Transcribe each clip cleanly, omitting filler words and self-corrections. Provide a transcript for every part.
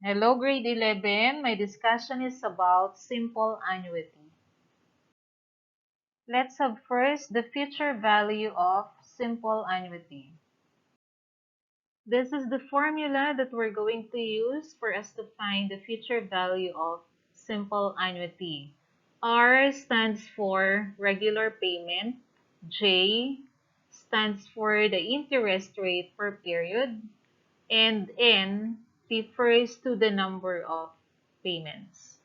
Hello, grade 11. My discussion is about simple annuity. Let's have first the future value of simple annuity. This is the formula that we're going to use for us to find the future value of simple annuity. R stands for regular payment. J stands for the interest rate per period. And N refers to the number of payments.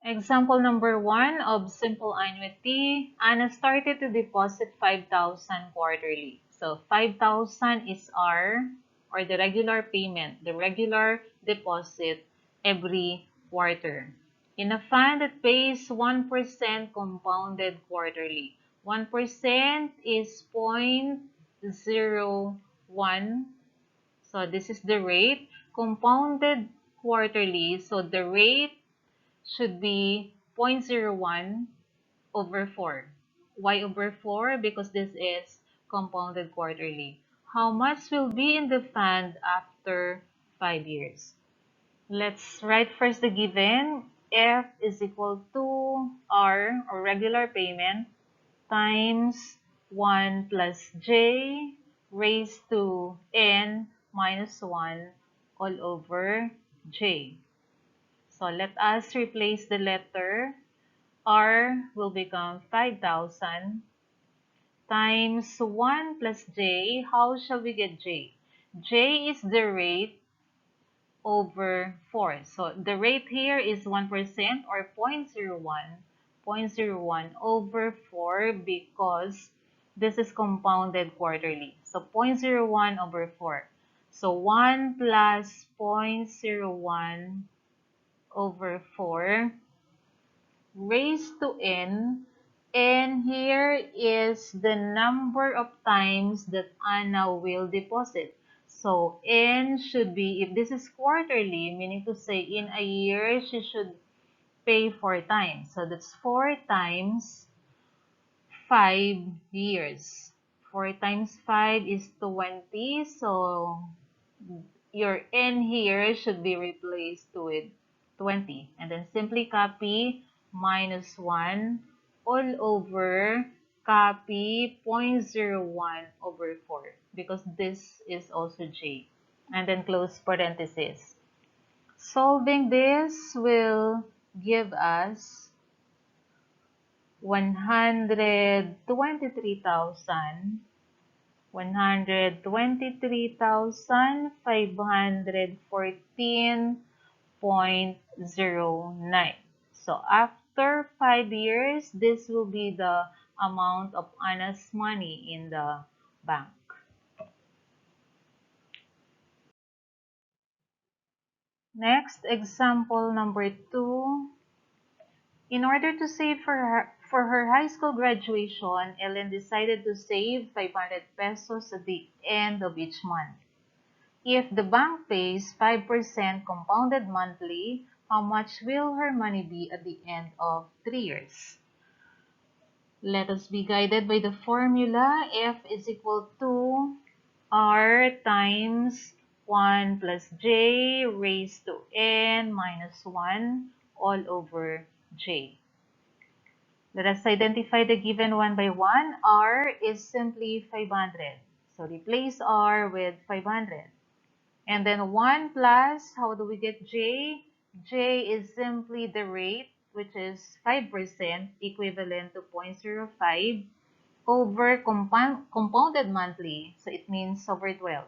Example number 1 of simple annuity. Anna started to deposit 5,000 quarterly. So 5,000 is our, or the regular payment, the regular deposit every quarter. In a fund that pays 1% compounded quarterly. 1% is 0.01. So this is the rate. Compounded quarterly. So the rate should be 0.01 over 4. Why over 4? Because this is compounded quarterly. How much will be in the fund after 5 years? Let's write first the given. F is equal to R, or regular payment, times 1 plus J raised to N minus 1 all over J. So let us replace the letter. R will become 5,000 times 1 plus J. How shall we get J? J is the rate over 4. So the rate here is 1% or 0.01 over 4 because this is compounded quarterly. So 0.01 over 4. So 1 plus 0.01 over 4 raised to n, and here is the number of times that Anna will deposit. So n should be, if this is quarterly, meaning to say in a year, she should pay 4 times. So that's 4 times 5 years. 4 times 5 is 20. So your n here should be replaced with 20. And then simply copy minus 1 all over copy 0.01 over 4 because this is also j. And then close parenthesis. Solving this will give us 123,000 123,514.09. So after 5 years, this will be the amount of Anna's money in the bank. Next, example number 2. In order to save for her high school graduation, Ellen decided to save 500 pesos at the end of each month. If the bank pays 5% compounded monthly, how much will her money be at the end of 3 years? Let us be guided by the formula. F is equal to R times 1 plus J raised to N minus 1 all over J. Let us identify the given one by one. R is simply 500. So replace R with 500. And then 1 plus, how do we get J? J is simply the rate, which is 5%, equivalent to 0.05, over compounded monthly. So it means over 12.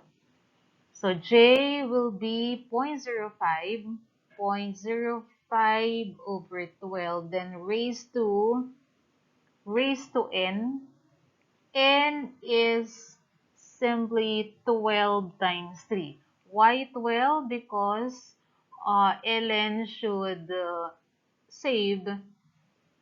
So J will be 0.05, 0.05 over 12, then raised to N. N is simply 12 times 3. Why 12? Because Ellen should save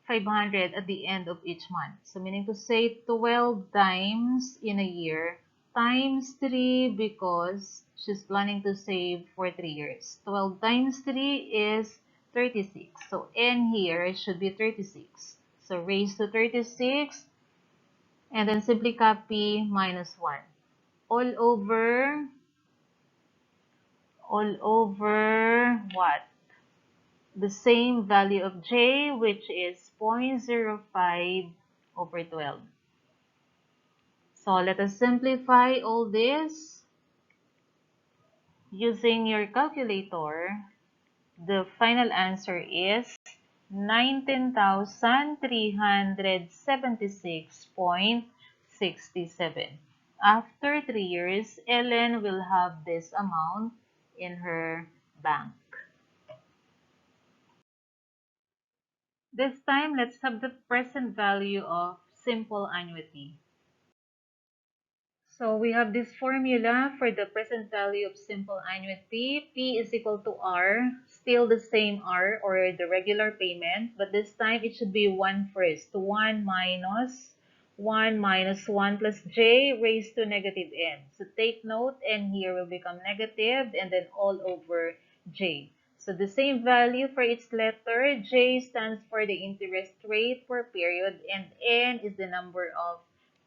500 at the end of each month. So meaning to say 12 times in a year times 3 because she's planning to save for 3 years. 12 times 3 is 36. So N here should be 36. So raised to 36 and then simply copy minus 1 all over all over what? The same value of j, which is 0.05 over 12. So let us simplify all this using your calculator. The final answer is 19,376.67. After 3 years, Ellen will have this amount in her bank. This time, let's have the present value of simple annuity. So we have this formula for the present value of simple annuity. P is equal to R, still the same R or the regular payment, but this time it should be 1 first. 1 minus 1 plus j raised to negative n. So take note, n here will become negative and then all over j. So the same value for each letter. J stands for the interest rate per period and n is the number of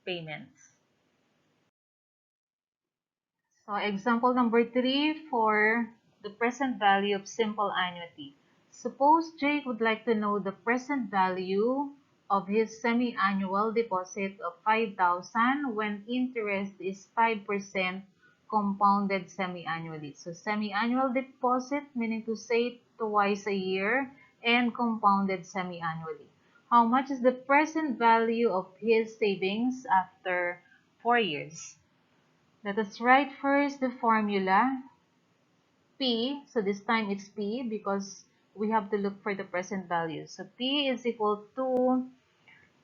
payments. So example number 3 for the present value of simple annuity. Suppose Jake would like to know the present value of his semi-annual deposit of 5,000 when interest is 5% compounded semi-annually. So semi-annual deposit meaning to say twice a year and compounded semi-annually. How much is the present value of his savings after 4 years? Let us write first the formula P. So this time it's P because we have to look for the present value. So P is equal to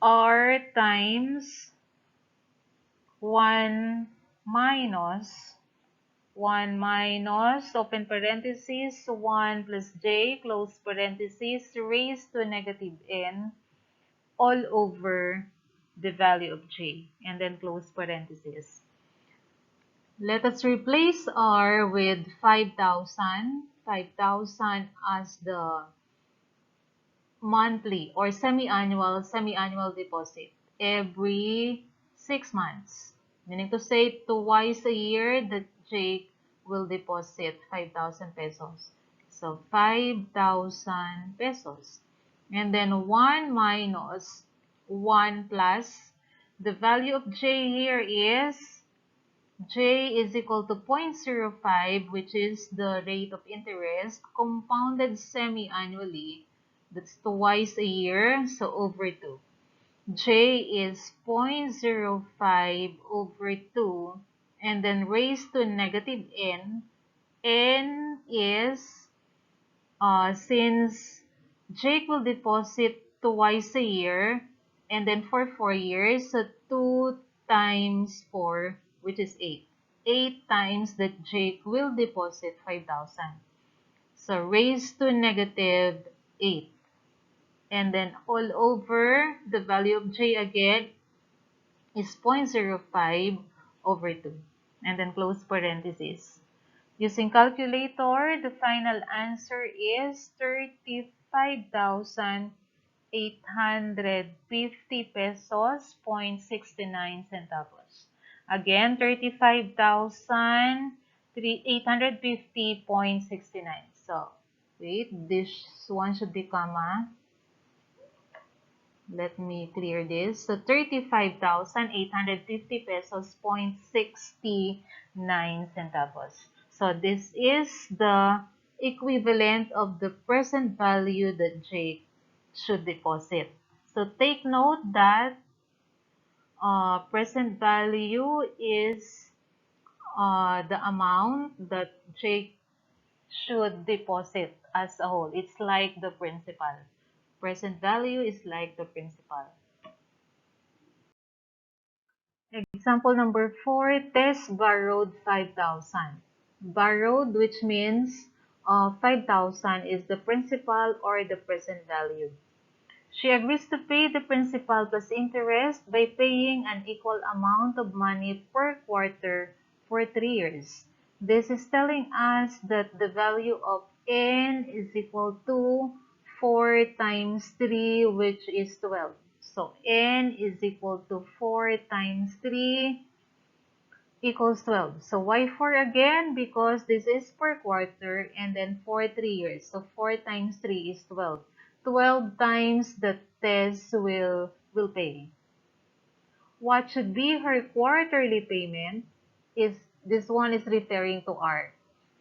R times 1 minus 1 minus open parenthesis 1 plus j close parenthesis raised to negative n all over the value of j and then close parenthesis. Let us replace R with 5,000. 5,000 as the monthly or semi-annual deposit every 6 months. Meaning to say twice a year that Jake will deposit 5,000 pesos. So 5,000 pesos. And then 1 minus 1 plus the value of J here is J is equal to 0.05, which is the rate of interest, compounded semi-annually. That's twice a year, so over 2. J is 0.05 over 2, and then raised to negative n. N is, since Jake will deposit twice a year, and then for 4 years, so 2 times 4, which is 8. 8 times that Jake will deposit 5,000. So raised to negative 8. And then all over, the value of J again is 0.05 over 2. And then close parenthesis. Using calculator, the final answer is 35,850 pesos, 0.69 centavos. Again, 35,850.69. So, wait, this one should be comma. Let me clear this. So, 35,850 pesos, 0.69 centavos. So, this is the equivalent of the present value that Jake should deposit. So, take note that present value is the amount that Jake should deposit as a whole. It's like the principal. Present value is like the principal. Example number 4, Tess borrowed 5,000. Borrowed, which means 5,000 is the principal or the present value. She agrees to pay the principal plus interest by paying an equal amount of money per quarter for 3 years. This is telling us that the value of n is equal to 4 times 3, which is 12. So n is equal to 4 times 3, equals 12. So why 4 again? Because this is per quarter and then for 3 years. So 4 times 3 is 12. 12 times the TES will pay. What should be her quarterly payment is this one is referring to our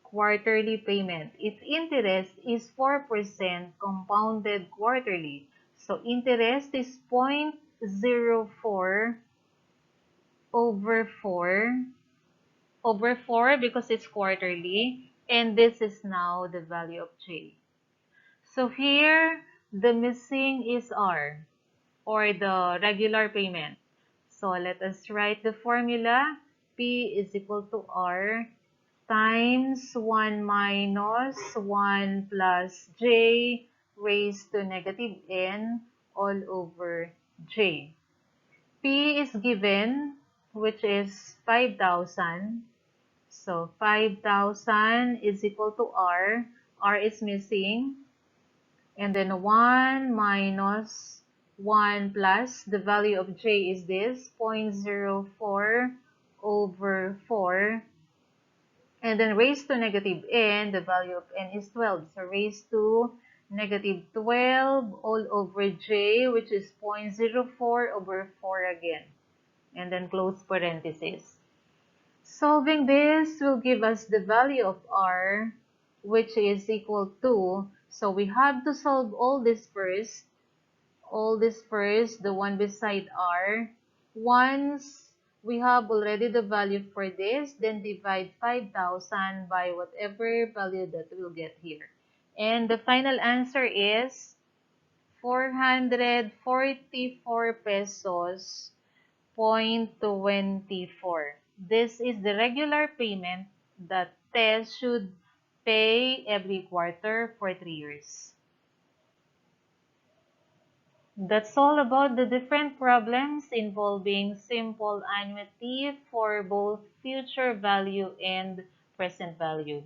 quarterly payment. Its interest is 4% compounded quarterly. So interest is 0.04 over 4 because it's quarterly, and this is now the value of J. So here, the missing is R, or the regular payment. So let us write the formula. P is equal to R times 1 minus 1 plus J raised to negative N all over J. P is given, which is 5,000. So 5,000 is equal to R. R is missing. And then 1 minus 1 plus, the value of J is this, 0.04 over 4. And then raised to negative N, the value of N is 12. So raised to negative 12 all over J, which is 0.04 over 4 again. And then close parenthesis. Solving this will give us the value of R, which is equal to, so we have to solve all this first, the one beside R. Once we have already the value for this, then divide 5,000 by whatever value that we'll get here. And the final answer is 444 pesos 0.24. This is the regular payment that TES should pay every quarter for 3 years. That's all about the different problems involving simple annuity for both future value and present value.